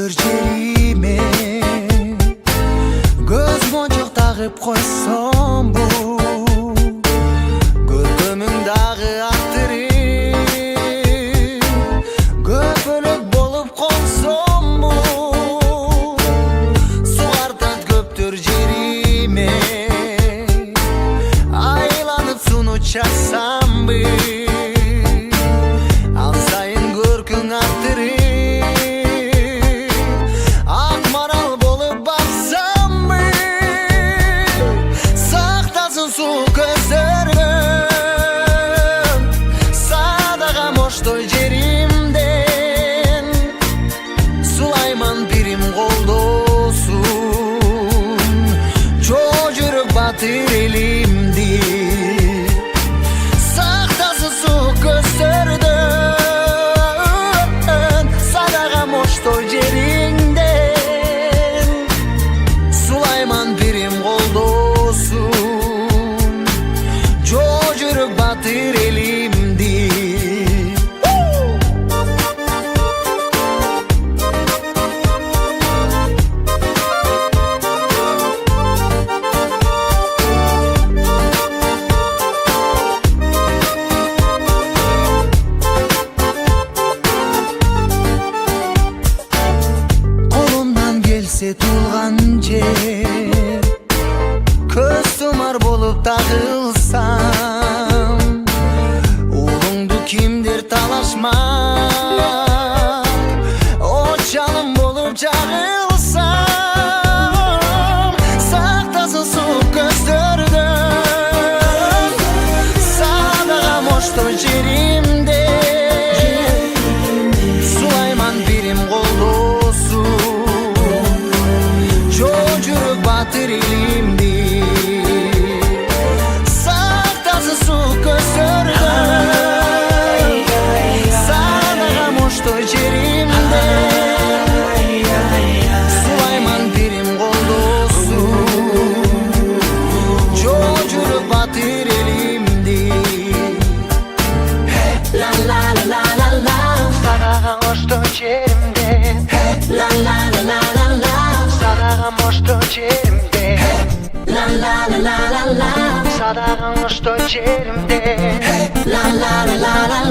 көптөр жериме көз мончок тагып койсом бу көркөмүң дагы актырып көпөлөк болуп колсом бу сугартат көптөр жериме айланып суну чаксамбы ал сайын көркүң актырып той жеримден сулайман бирим колдосун чоо жүрөк батыр элимди сактасын сук көздөрдөн садагам ош той жериңден сулайман бирим колдосун чоо жүрөк батыр элимди тулган жер көз тумар болуп тагылсам уулуңду кимдир талашмак от жалын болуп жагылсам сактасын сук көздөрдөн садагам ош той жеримде сулайман бирим колдосун батыр элимди сактасын сук көздөрдөн садагам ош той жеримде сулайман бирим колдосун жоо жүрөк батыр элимди ла ла ла ла ла садагам ош той жеримде ла ла ла ла ла садагам ош той жеримде ла ла ла ла ла садагам ош той жеримде ла ла ла ла